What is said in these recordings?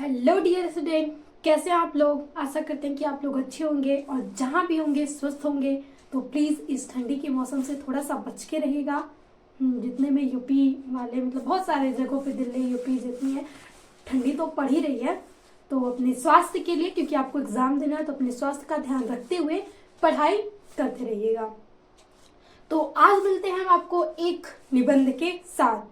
Hello dear student, कैसे हैं आप लोग। आशा करते हैं कि आप लोग अच्छे होंगे और जहाँ भी होंगे स्वस्थ होंगे। तो प्लीज़ इस ठंडी के मौसम से थोड़ा सा बच के रहिएगा। जितने में यूपी वाले मतलब बहुत सारे जगहों पे दिल्ली यूपी जितनी है ठंडी तो पड़ ही रही है। तो अपने स्वास्थ्य के लिए, क्योंकि आपको एग्जाम देना है, तो अपने स्वास्थ्य का ध्यान रखते हुए पढ़ाई करते रहिएगा। तो आज मिलते हैं हम आपको एक निबंध के साथ,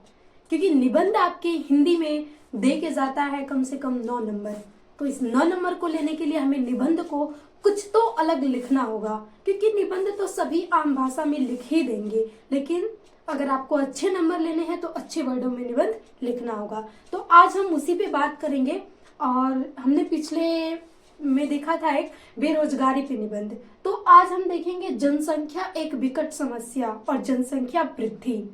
क्योंकि निबंध आपके हिंदी में दे के जाता है कम से कम 9 नंबर। तो इस 9 नंबर को लेने के लिए हमें निबंध को कुछ तो अलग लिखना होगा, क्योंकि निबंध तो सभी आम भाषा में लिख ही देंगे, लेकिन अगर आपको अच्छे नंबर लेने हैं तो अच्छे वर्डों में निबंध लिखना होगा। तो आज हम उसी पे बात करेंगे। और हमने पिछले में देखा था एक बेरोजगारी पे निबंध, तो आज हम देखेंगे जनसंख्या एक विकट समस्या और जनसंख्या वृद्धि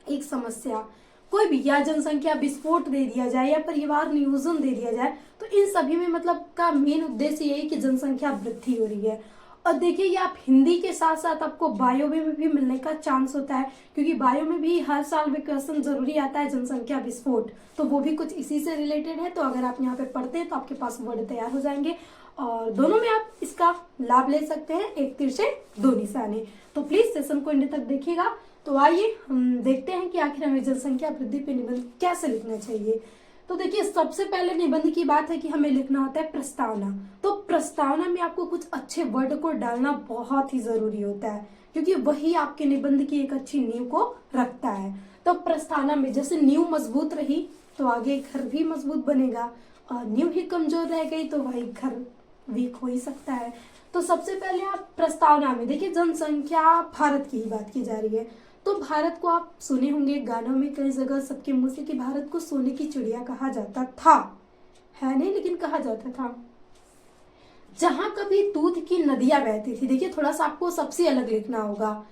एक समस्या। कोई भी या जनसंख्या विस्फोट दे दिया जाए या परिवार नियोजन दे दिया जाए, तो इन सभी में मतलब का मेन उद्देश्य यही कि जनसंख्या वृद्धि हो रही है। और देखिए, ये आप हिंदी के साथ साथ आपको बायो में भी मिलने का चांस होता है, क्योंकि बायो में भी हर साल में क्वेश्चन जरूरी आता है जनसंख्या विस्फोट, तो वो भी कुछ इसी से रिलेटेड है। तो अगर आप यहाँ पे पढ़ते हैं तो आपके पास वर्ड तैयार हो जाएंगे और दोनों में आप इसका लाभ ले सकते हैं। एक तीर से दो निशाने। तो प्लीज सेशन को एंड तक देखिएगा। तो आइए हम देखते हैं कि आखिर हमें जनसंख्या वृद्धि पे निबंध कैसे लिखना चाहिए। तो देखिए, सबसे पहले निबंध की बात है कि हमें लिखना होता है प्रस्तावना। तो प्रस्तावना में आपको कुछ अच्छे वर्ड को डालना बहुत ही जरूरी होता है, क्योंकि वही आपके निबंध की एक अच्छी नींव को रखता है। तो प्रस्तावना में जैसे नींव मजबूत रही तो आगे घर भी मजबूत बनेगा, और नींव ही कमजोर रह गई तो वही घर वीक हो ही सकता है। तो सबसे पहले आप प्रस्तावना में देखिए, जनसंख्या भारत की ही बात की जा रही है। तो भारत को आप सुने होंगे गानों में कई जगह सबके मुंह से कि भारत को सोने की चिड़िया कहा जाता था, है नहीं, लेकिन कहा जाता था। जहां कभी दूध की नदियां बहती थी, देखिए थोड़ा सा आपको सबसे अलग लिखना होगा।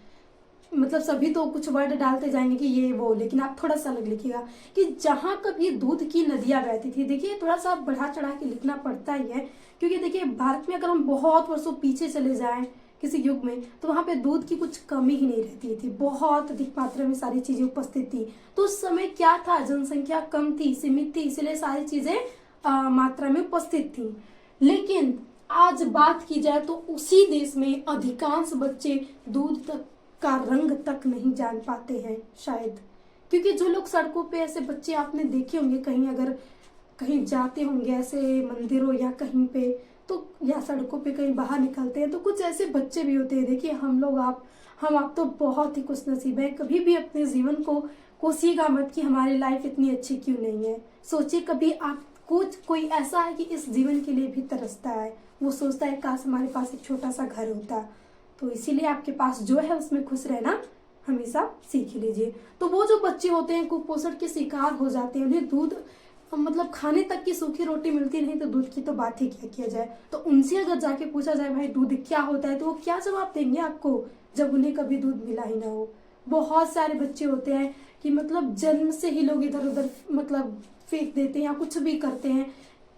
मतलब सभी तो कुछ वर्ड डालते जाएंगे कि ये वो, लेकिन आप थोड़ा सा अलग लिखिएगा कि जहां कभी दूध की नदियां बहती थी। देखिए थोड़ा सा बढ़ा चढ़ा के लिखना पड़ता ही है, क्योंकि देखिए भारत में अगर हम बहुत वर्षों पीछे चले जाएं किसी युग में, तो वहां पे दूध की कुछ कमी ही नहीं रहती थी, बहुत अधिक मात्रा में सारी चीजें उपस्थित थी। तो उस समय क्या था, जनसंख्या कम थी, सीमित थी, इसलिए सारी चीजें मात्रा में उपस्थित थी। लेकिन आज बात की जाए तो उसी देश में अधिकांश बच्चे दूध तक का रंग तक नहीं जान पाते हैं शायद, क्योंकि जो लोग सड़कों पे ऐसे बच्चे आपने देखे होंगे, कहीं अगर कहीं जाते होंगे ऐसे मंदिरों या कहीं पे, तो या सड़कों पे कहीं बाहर निकलते हैं तो कुछ ऐसे बच्चे भी होते हैं। देखिए हम आप तो बहुत ही खुश नसीब है। कभी भी अपने जीवन को कोसिएगा मत कि हमारी लाइफ इतनी अच्छी क्यों नहीं है। सोचिए कभी आप कुछ कोई ऐसा है कि इस जीवन के लिए भी तरसता है, वो सोचता है काश हमारे पास एक छोटा सा घर होता। तो इसीलिए आपके पास जो है उसमें खुश रहना हमेशा सीख लीजिए। तो वो जो बच्चे होते हैं कुपोषण के शिकार हो जाते हैं, उन्हें दूध मतलब खाने तक की सूखी रोटी मिलती नहीं, तो दूध की तो बात ही क्या किया जाए। तो उनसे अगर जाके पूछा जाए भाई दूध क्या होता है, तो वो क्या जवाब देंगे आपको, जब उन्हें कभी दूध मिला ही ना हो। बहुत सारे बच्चे होते हैं कि मतलब जन्म से ही लोग इधर उधर मतलब फेंक देते हैं या कुछ भी करते हैं,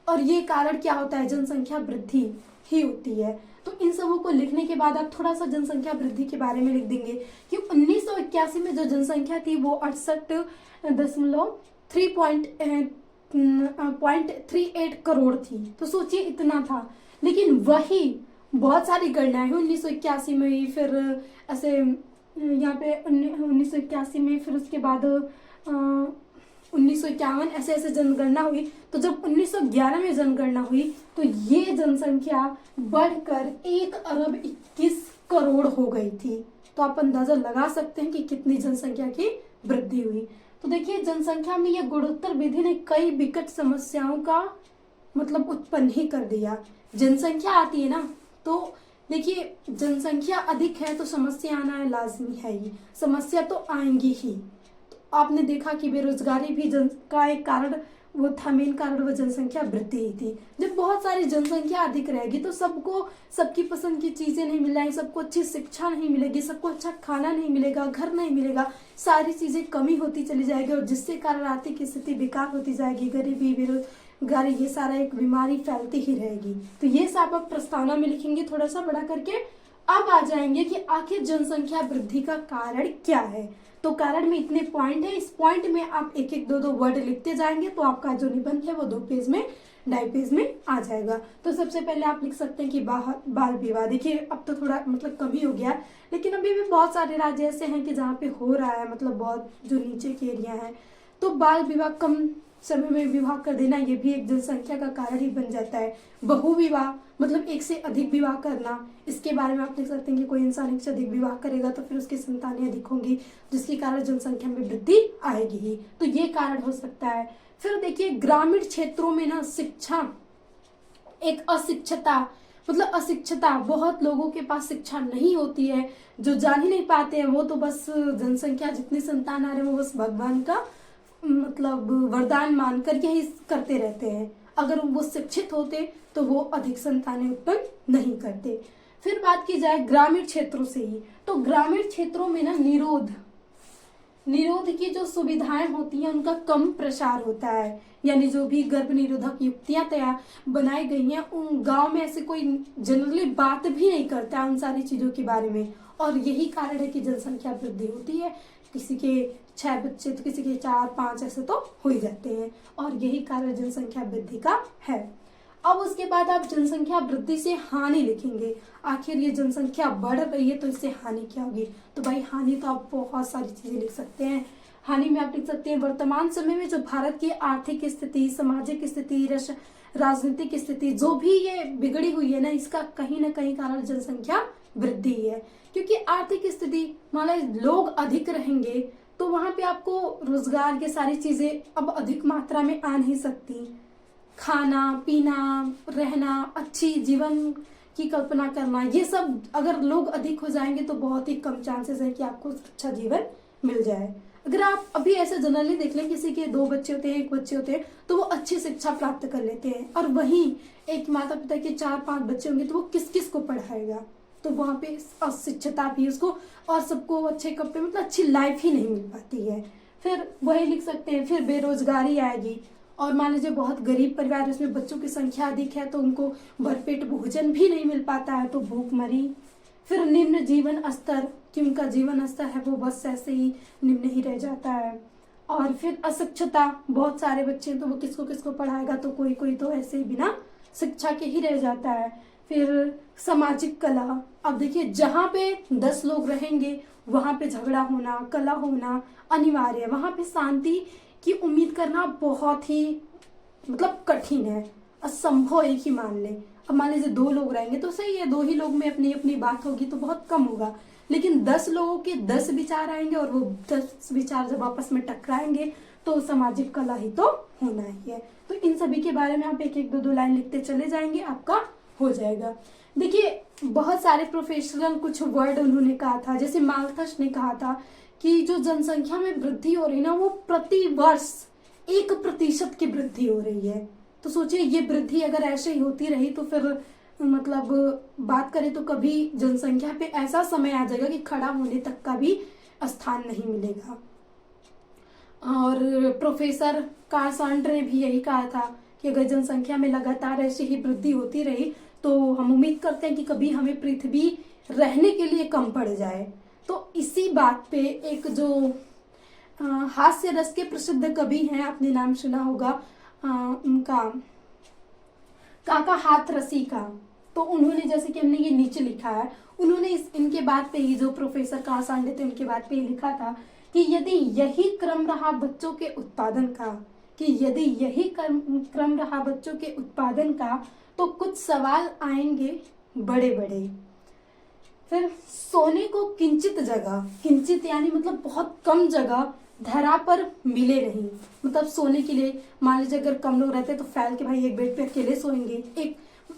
और ये कारण क्या होता है, जनसंख्या वृद्धि ही होती है। तो इन सबों को लिखने के बाद आप थोड़ा सा जनसंख्या वृद्धि के बारे में लिख देंगे कि 1981 में जो जनसंख्या थी वो 68.38 करोड़ थी। तो सोचिए इतना था, लेकिन वही बहुत सारी गणनाएं हुई 1981 में ही, फिर ऐसे यहाँ पे 1981 में, फिर उसके बाद 1951 ऐसे ऐसे जनगणना हुई। तो जब 1911 में जनगणना हुई तो ये जनसंख्या बढ़कर 1 अरब 21 करोड़ हो गई थी। तो आप अंदाजा लगा सकते हैं कि कितनी जनसंख्या की वृद्धि हुई। तो देखिए, जनसंख्या में यह गुणोत्तर विधि ने कई विकट समस्याओं का मतलब उत्पन्न ही कर दिया। जनसंख्या आती है ना, तो देखिए जनसंख्या अधिक है तो समस्या आना लाजमी है ही, समस्या तो आएंगी ही। आपने देखा कि बेरोजगारी भी का एक कारण वो था, मेन कारण वो जनसंख्या वृद्धि ही थी। जब बहुत सारी जनसंख्या अधिक रहेगी तो सबको सबकी पसंद की चीजें नहीं मिलेंगी, सबको अच्छी शिक्षा नहीं मिलेगी, सबको अच्छा खाना नहीं मिलेगा, घर नहीं मिलेगा, सारी चीजें कमी होती चली जाएगी, और जिससे कारण आर्थिक स्थिति बेकार होती जाएगी, गरीबी बेरोजगारी ये सारा एक बीमारी फैलती ही रहेगी। तो ये सब आप प्रस्तावना में लिखेंगे थोड़ा सा बड़ा करके। अब आ जाएंगे कि आखिर जनसंख्या वृद्धि का कारण क्या है। तो कारण में इतने पॉइंट है, इस पॉइंट में आप एक एक दो दो वर्ड लिखते जाएंगे तो आपका जो निबंध है वो 2 पेज में 2.5 पेज में आ जाएगा। तो सबसे पहले आप लिख सकते हैं कि बाल विवाह। देखिए अब तो थोड़ा मतलब कम ही हो गया, लेकिन अभी भी बहुत सारे राज्य ऐसे हैं कि जहाँ पे हो रहा है, मतलब बहुत जो नीचे के एरिया है। तो बाल विवाह कम समय में विवाह कर देना, ये भी एक जनसंख्या का कारण ही बन जाता है। बहु विवाह मतलब एक से अधिक विवाह करना, इसके बारे में आप लिख सकते हैं कि कोई इंसान एक से अधिक विवाह करेगा तो फिर उसकी संतानें अधिक होंगी, जिसके कारण जनसंख्या में वृद्धि आएगी ही। तो ये कारण हो सकता है। फिर देखिए ग्रामीण क्षेत्रों में ना शिक्षा एक अशिक्षता, मतलब अशिक्षता, बहुत लोगों के पास शिक्षा नहीं होती है, जो जान ही नहीं पाते हैं। वो तो बस जनसंख्या जितनी संतान आ रहे हैं वो बस भगवान का मतलब वरदान मानकर यही करते रहते हैं। अगर वो शिक्षित होते तो वो अधिक संतानें उत्पन्न नहीं करते। फिर बात की जाए ग्रामीण क्षेत्रों से ही, तो ग्रामीण क्षेत्रों में ना निरोध की जो सुविधाएं होती हैं उनका कम प्रसार होता है। यानी जो भी गर्भ निरोधक युक्तियां तैयार बनाई गई हैं, उन गांव में ऐसे कोई जनरली बात भी नहीं करता उन सारी चीजों के बारे में, और यही कारण है कि जनसंख्या वृद्धि होती है। किसी के 6 बच्चे तो किसी के 4-5 ऐसे तो हो ही जाते हैं, और यही कारण जनसंख्या वृद्धि का है। अब उसके बाद आप जनसंख्या वृद्धि से हानि लिखेंगे। आखिर ये जनसंख्या बढ़ रही है तो इससे हानि क्या होगी? तो भाई हानि तो आप बहुत सारी चीजें लिख सकते हैं। हानि में आप लिख सकते हैं वर्तमान समय में जो भारत की आर्थिक स्थिति, सामाजिक स्थिति, राजनीतिक स्थिति जो भी ये बिगड़ी हुई है ना, इसका कहीं ना कहीं कारण जनसंख्या वृद्धि है। क्योंकि आर्थिक स्थिति, मान लो लोग अधिक रहेंगे तो वहां पे आपको रोजगार के सारी चीजें अब अधिक मात्रा में आ नहीं सकती। खाना पीना, रहना, अच्छी जीवन की कल्पना करना, ये सब अगर लोग अधिक हो जाएंगे तो बहुत ही कम चांसेस है कि आपको अच्छा जीवन मिल जाए। अगर आप अभी ऐसे जनरली देख लें, किसी के 2 बच्चे होते हैं, 1 बच्चे होते हैं, तो वो अच्छी शिक्षा प्राप्त कर लेते हैं, और वहीं एक माता पिता के 4-5 बच्चे होंगे तो वो किस किस को पढ़ाएगा? तो वहां पे अशिक्षता भी उसको, और सबको अच्छे कपड़े, मतलब अच्छी लाइफ ही नहीं मिल पाती है। फिर वही लिख सकते हैं, फिर बेरोजगारी आएगी, और मान लीजिए बहुत गरीब परिवार उसमें बच्चों की संख्या अधिक है तो उनको भरपेट भोजन भी नहीं मिल पाता है तो भूखमरी। फिर निम्न जीवन स्तर, कि उनका जीवन स्तर है वो बस ऐसे ही निम्न ही रह जाता है। और फिर अशिक्षता, बहुत सारे बच्चे तो वो किसको किसको पढ़ाएगा, तो कोई कोई तो ऐसे ही बिना शिक्षा के ही रह जाता है। फिर सामाजिक कला, अब देखिए जहाँ पे 10 लोग रहेंगे वहां पे झगड़ा होना, कला होना अनिवार्य है। वहां पे शांति की उम्मीद करना बहुत ही मतलब कठिन है, असंभव एक ही मान ले। अब मान लीजिए 2 लोग रहेंगे तो सही है, 2 ही लोग में अपनी अपनी बात होगी तो बहुत कम होगा, लेकिन 10 लोगों के 10 विचार आएंगे और वो 10 विचार जब आपस में टकराएंगे तो सामाजिक कला ही तो होना ही है। तो इन सभी के बारे में आप एक एक 2-2 लाइन लिखते चले जाएंगे, आपका हो जाएगा। देखिए बहुत सारे प्रोफेशनल कुछ वर्ड उन्होंने कहा था, जैसे माल्थस ने कहा था कि जो जनसंख्या में वृद्धि हो रही है ना, वो प्रति वर्ष 1% की वृद्धि हो रही है। तो सोचिए ये वृद्धि अगर ऐसे ही होती रही तो फिर मतलब बात करें तो कभी जनसंख्या पे ऐसा समय आ जाएगा कि खड़ा होने तक का भी स्थान नहीं मिलेगा। और प्रोफेसर कार्सांड ने भी यही कहा था कि अगर जनसंख्या में लगातार ऐसी ही वृद्धि होती रही तो हम उम्मीद करते हैं कि कभी हमें पृथ्वी रहने के लिए कम पड़ जाए। तो इसी बात पे एक जो हास्य रस के प्रसिद्ध कवि हैं, आपने नाम सुना होगा उनका, काका हाथरसी का, तो उन्होंने जैसे कि हमने ये नीचे लिखा है, उन्होंने इनके बात पे ही, जो प्रोफेसर कार्सांड थे उनके बात पे ही लिखा था कि यदि यही क्रम रहा बच्चों के उत्पादन का, तो कुछ सवाल आएंगे बड़े बड़े। फिर सोने को किंचित जगह, किंचित यानी मतलब बहुत कम जगह धरा पर मिले नहीं, मतलब सोने के लिए मान लीजिए अगर कम लोग रहते तो फैल के भाई एक बेड पे अकेले सोएंगे।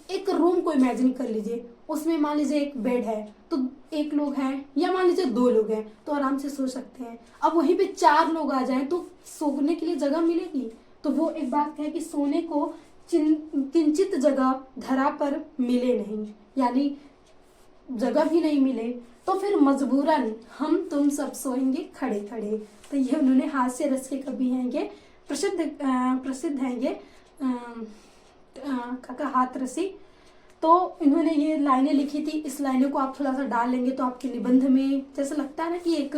एक रूम को इमेजिन कर लीजिए, उसमें मान लीजिए एक बेड है तो 1 लोग हैं, या मान लीजिए 2 लोग हैं तो आराम से सो सकते हैं। अब वहीं पे 4 लोग आ जाएं तो सोने के लिए जगह मिलेगी? तो वो एक बात है कि सोने को किंचित जगह धरा पर मिले नहीं, यानी जगह भी नहीं मिले तो फिर मजबूरन हम तुम सब सोएंगे खड़े खड़े। तो ये उन्होंने हास्य रस के कवि हैं, ये प्रसिद्ध हैं ये काका हाथरसी। तो इन्होंने ये लाइनें लिखी थी, इस लाइनों को आप थोड़ा सा डाल लेंगे तो आपके निबंध में जैसा लगता है ना कि एक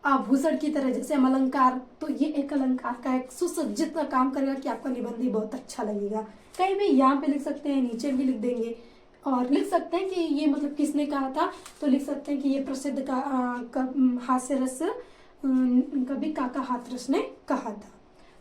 आभूषण की तरह, जैसे हम अलंकार, तो ये एक अलंकार का एक सुसज्जित का काम करेगा कि आपका निबंध भी बहुत अच्छा लगेगा। कहीं भी यहाँ पे लिख सकते हैं, नीचे भी लिख देंगे, और लिख सकते हैं कि ये मतलब किसने कहा था, तो लिख सकते हैं कि ये प्रसिद्ध हास्य रस कवि काका हाथरस ने कहा था।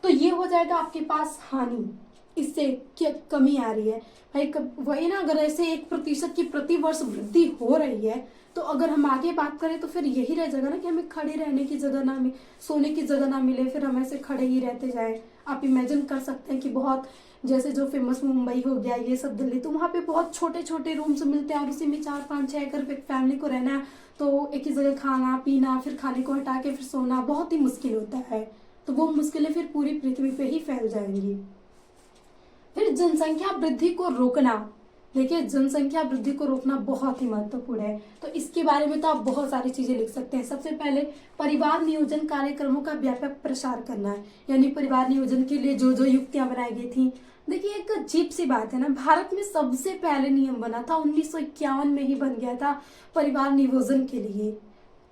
तो ये हो जाएगा आपके पास हानि, इससे क्या कमी आ रही है भाई, वही ना, अगर ऐसे 1% की प्रति वर्ष वृद्धि हो रही है, तो अगर हम आगे बात करें तो फिर यही रह जाएगा ना कि हमें खड़े रहने की जगह ना मिले, सोने की जगह ना मिले, फिर हम ऐसे खड़े ही रहते जाए। आप इमेजिन कर सकते हैं कि बहुत, जैसे जो फेमस मुंबई हो गया, ये सब दिल्ली, तो वहाँ पे बहुत छोटे छोटे रूम्स मिलते हैं और उसी में 4-5-6 अगर एक फैमिली को रहना है तो एक ही जगह खाना पीना, फिर खाने को हटा के फिर सोना बहुत ही मुश्किल होता है। तो वो मुश्किलें फिर पूरी पृथ्वी पे ही फैल जाएंगी। फिर जनसंख्या वृद्धि को रोकना, देखिए जनसंख्या वृद्धि को रोकना बहुत ही महत्वपूर्ण है। तो इसके बारे में तो आप बहुत सारी चीजें लिख सकते हैं। सबसे पहले परिवार नियोजन कार्यक्रमों का व्यापक प्रसार करना है, यानी परिवार नियोजन के लिए जो जो युक्तियां बनाई गई थी। देखिए एक अजीब सी बात है ना, भारत में सबसे पहले नियम बना था 1951 में ही बन गया था परिवार नियोजन के लिए,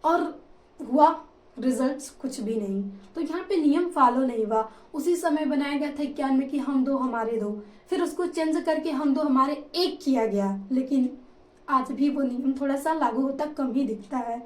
और हुआ रिजल्ट्स कुछ भी नहीं। तो यहाँ पे नियम फॉलो नहीं हुआ। उसी समय बनाया गया था 51 में कि हम दो हमारे दो, फिर उसको चेंज करके हम दो हमारे एक किया गया, लेकिन आज भी वो नियम थोड़ा सा लागू होता कम ही दिखता है।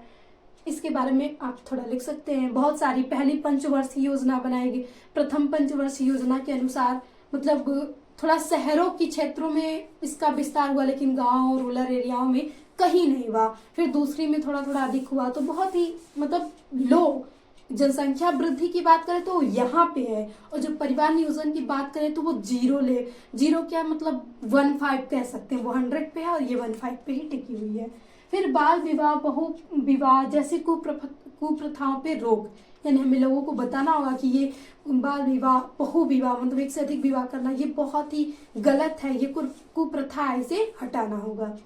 इसके बारे में आप थोड़ा लिख सकते हैं। बहुत सारी पहली पंचवर्षीय योजना बनाएगी। प्रथम पंचवर्षीय योजना के अनुसार मतलब थोड़ा शहरों की क्षेत्रों में इसका विस्तार हुआ, लेकिन गांव और रूरल एरियाओं में कहीं नहीं हुआ। फिर दूसरी में थोड़ा थोड़ा अधिक हुआ, तो बहुत ही मतलब लो जनसंख्या वृद्धि की बात करें तो यहाँ पे है, और जो परिवार नियोजन की बात करें तो वो जीरो क्या मतलब 15 कह सकते हैं, वो 100 पे है और ये 15 पे ही टिकी हुई है। फिर बाल विवाह बहु विवाह जैसी कुप्रथाओं पे रोक, यानी हमें लोगों को बताना होगा कि ये बाल विवाह बहु विवाह मतलब एक से अधिक विवाह करना ये बहुत ही गलत है, ये कुप्रथा है, इसे हटाना होगा।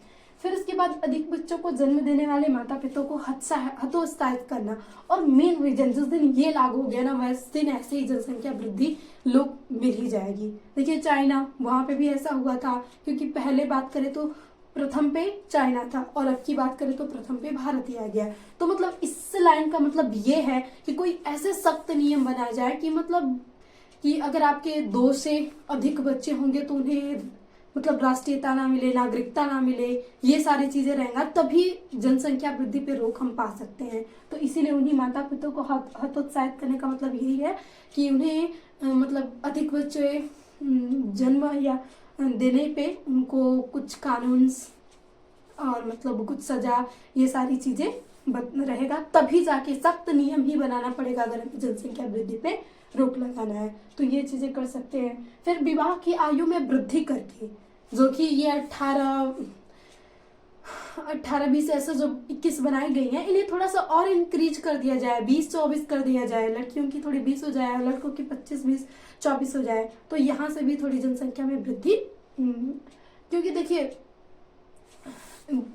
फिर उसके बाद अधिक बच्चों को जन्म देने वाले माता पिता को हतोत्साहित करना, और मेन रीजन जिस दिन ये लागू हो गया ना, वैसे दिन ऐसे ही जनसंख्या वृद्धि लोग मिल ही जाएगी। देखिए चाइना, वहां पे भी ऐसा हुआ था, क्योंकि पहले बात करें तो प्रथम पे चाइना था और अब की बात करें तो प्रथम पे भारत ही आ गया। तो मतलब इस लाइन का मतलब ये है कि कोई ऐसे सख्त नियम बनाया जाए कि मतलब कि अगर आपके 2 से अधिक बच्चे होंगे तो उन्हें मतलब राष्ट्रीयता ना मिले, नागरिकता ना मिले, ये सारी चीजें रहेगा, तभी जनसंख्या वृद्धि पे रोक हम पा सकते हैं। तो इसीलिए उन्हीं माता पिता को हतोत्साहित करने का मतलब यही है कि उन्हें मतलब अधिक बच्चे जन्म या देने पे उनको कुछ कानून और मतलब कुछ सजा, ये सारी चीजें रहेगा, तभी जाके सख्त नियम ही बनाना पड़ेगा अगर हमें जनसंख्या वृद्धि पे रोक लगाना है। तो ये चीजें कर सकते हैं। फिर विवाह की आयु में वृद्धि करके, जो कि ये 18-20 ऐसे जो 21 बनाई गई हैं, इन्हें थोड़ा सा और इंक्रीज कर दिया जाए, 20-24 कर दिया जाए, लड़कियों की थोड़ी 20 हो जाए, लड़कों की 25-20-24 हो जाए, तो यहाँ से भी थोड़ी जनसंख्या में वृद्धि। क्योंकि देखिए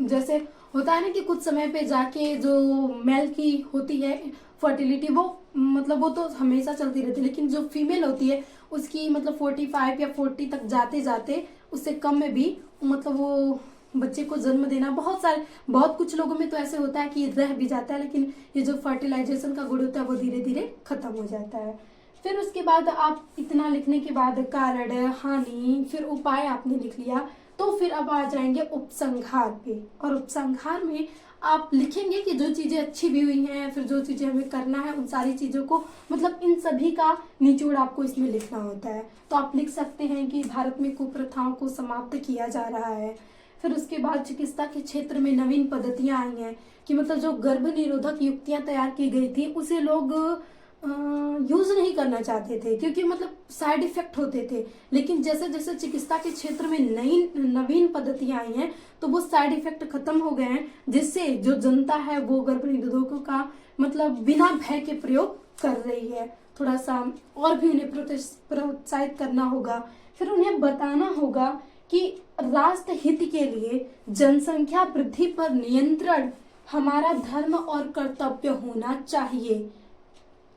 जैसे होता है ना कि कुछ समय पे जाके जो मेल की होती है फर्टिलिटी, वो मतलब वो तो हमेशा चलती रहती है, लेकिन जो फीमेल होती है उसकी मतलब 45 या 40 तक जाते जाते उससे कम में भी मतलब वो बच्चे को जन्म देना, बहुत कुछ लोगों में तो ऐसे होता है कि रह भी जाता है, लेकिन ये जो फर्टिलाइजेशन का गुण होता है वो धीरे धीरे खत्म हो जाता है। फिर उसके बाद आप इतना लिखने के बाद कारण, हानि, फिर उपाय आपने लिख लिया, तो फिर अब आ जाएंगे उपसंहार पे। और उपसंहार में आप लिखेंगे कि जो चीजें अच्छी भी हुई हैं, फिर जो चीजें हमें करना है, उन सारी चीजों को मतलब इन सभी का निचोड़ आपको इसमें लिखना होता है। तो आप लिख सकते हैं कि भारत में कुप्रथाओं को समाप्त किया जा रहा है। फिर उसके बाद चिकित्सा के क्षेत्र में नवीन पद्धतियां आई हैं कि मतलब जो गर्भ निरोधक युक्तियां तैयार की गई थी उसे लोग यूज नहीं करना चाहते थे, क्योंकि मतलब साइड इफेक्ट होते थे। लेकिन जैसे जैसे चिकित्सा के क्षेत्र में नवीन पद्धतियां आई हैं तो वो साइड इफेक्ट खत्म हो गए हैं, जिससे जो जनता है वो गर्भ निरोधकों का मतलब बिना भय के प्रयोग कर रही है। थोड़ा सा और भी उन्हें प्रोत्साहित करना होगा। फिर उन्हें बताना होगा कि राष्ट्र हित के लिए जनसंख्या वृद्धि पर नियंत्रण हमारा धर्म और कर्तव्य होना चाहिए।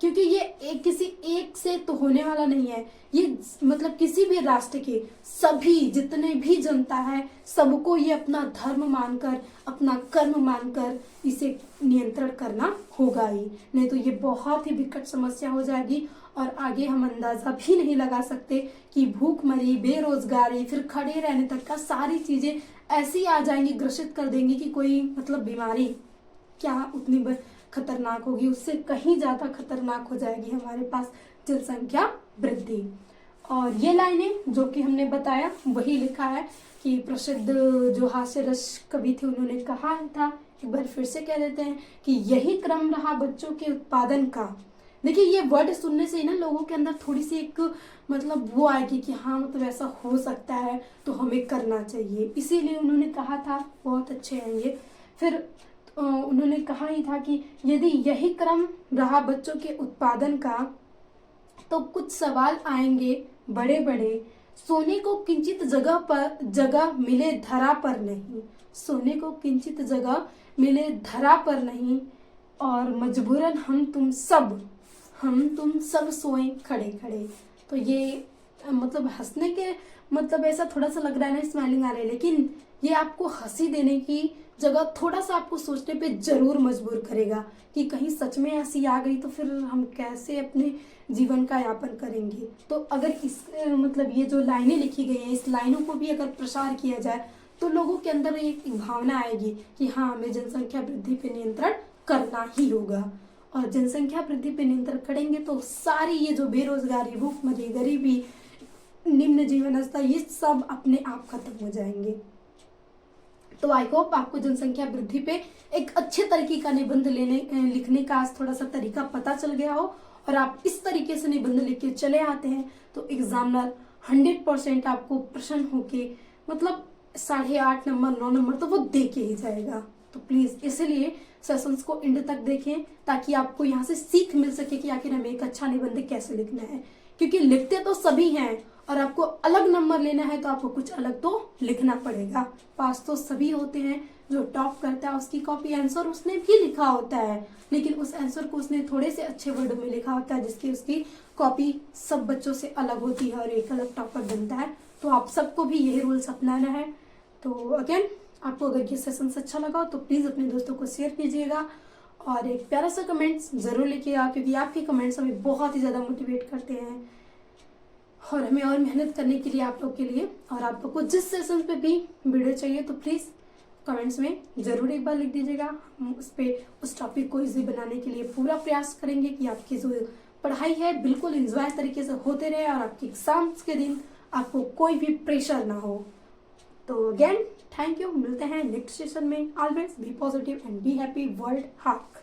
क्योंकि ये किसी एक से तो होने वाला नहीं है, ये मतलब किसी भी राष्ट्र के सभी जितने भी जनता है सबको ये अपना धर्म मानकर, अपना कर्म मानकर इसे नियंत्रण करना होगा ही, नहीं तो ये बहुत ही विकट समस्या हो जाएगी। और आगे हम अंदाजा भी नहीं लगा सकते कि भूखमरी, बेरोजगारी, फिर खड़े रहने तक का सारी चीजें ऐसी आ जाएंगी, ग्रसित कर देंगी कि कोई मतलब बीमारी क्या उतनी खतरनाक होगी, उससे कहीं ज्यादा खतरनाक हो जाएगी हमारे पास जनसंख्या वृद्धि। और ये लाइनें जो कि हमने बताया वही लिखा है कि प्रसिद्ध जो हास्य रस कवि थे उन्होंने कहा था, एक बार फिर से कह देते हैं कि यही क्रम रहा बच्चों के उत्पादन का। देखिए ये वर्ड सुनने से ही ना लोगों के अंदर थोड़ी सी एक मतलब वो आएगी कि हाँ मतलब ऐसा हो सकता है तो हमें करना चाहिए, इसीलिए उन्होंने कहा था। बहुत अच्छे हैं ये। फिर उन्होंने कहा ही था कि यदि यही क्रम रहा बच्चों के उत्पादन का तो कुछ सवाल आएंगे बड़े बड़े, सोने को किंचित जगह मिले धरा पर नहीं, सोने को किंचित जगह मिले धरा पर नहीं, और मजबूरन हम तुम सब सोए खड़े खड़े। तो ये मतलब हंसने के मतलब ऐसा थोड़ा सा लग रहा है ना, स्माइलिंग आ रही है, लेकिन ये आपको हंसी देने की जगह थोड़ा सा आपको सोचने पे जरूर मजबूर करेगा कि कहीं सच में हंसी आ गई तो फिर हम कैसे अपने जीवन का यापन करेंगे। तो अगर इस मतलब ये जो लाइनें लिखी गई हैं, इस लाइनों को भी अगर प्रसार किया जाए तो लोगों के अंदर एक भावना आएगी कि हाँ हमें जनसंख्या वृद्धि पे नियंत्रण करना ही होगा। और जनसंख्या वृद्धि पे नियंत्रण करेंगे तो सारी ये जो बेरोजगारी, भूखमरी, गरीबी, निम्न जीवन स्तर, ये सब अपने आप खत्म हो जाएंगे। तो आई होप आपको जनसंख्या वृद्धि पे एक अच्छे तरीके का निबंध लिखने का आज थोड़ा सा तरीका पता चल गया हो, और आप इस तरीके से निबंध लिख के चले आते हैं तो एग्जामिनर 100% आपको प्रश्न होके मतलब 8.5 नंबर 9 नंबर तो वो दे के ही जाएगा। तो प्लीज इसलिए सेशंस को एंड तक देखें ताकि आपको यहाँ से सीख मिल सके कि आखिर हमें एक अच्छा निबंध कैसे लिखना है, क्योंकि लिखते तो सभी हैं और आपको अलग नंबर लेना है तो आपको कुछ अलग तो लिखना पड़ेगा। पास तो सभी होते हैं, जो टॉप करता है उसकी कॉपी आंसर उसने भी लिखा होता है, लेकिन उस आंसर को उसने थोड़े से अच्छे वर्ड में लिखा होता है जिसकी उसकी कॉपी सब बच्चों से अलग होती है और एक अलग टॉपर बनता है। तो आप सबको भी यही रूल्स अपनाना है। तो अगेन आपको अगर ये सेशन अच्छा लगा तो प्लीज अपने दोस्तों को शेयर कीजिएगा और एक प्यारा सा कमेंट्स जरूर लिखिएगा, क्योंकि आपके कमेंट्स हमें बहुत ही ज्यादा मोटिवेट करते हैं और हमें और मेहनत करने के लिए आप लोग के लिए। और आप लोग को जिस सेशन पे भी वीडियो चाहिए तो प्लीज कमेंट्स में जरूर एक बार लिख दीजिएगा। हम उस टॉपिक को इजी बनाने के लिए पूरा प्रयास करेंगे कि आपकी जो पढ़ाई है बिल्कुल एंजॉय तरीके से होते रहे और आपके एग्जाम्स के दिन आपको कोई भी प्रेशर ना हो। तो अगेन थैंक यू, मिलते हैं नेक्स्ट सेशन में। Always be positive and be happy. World हाक।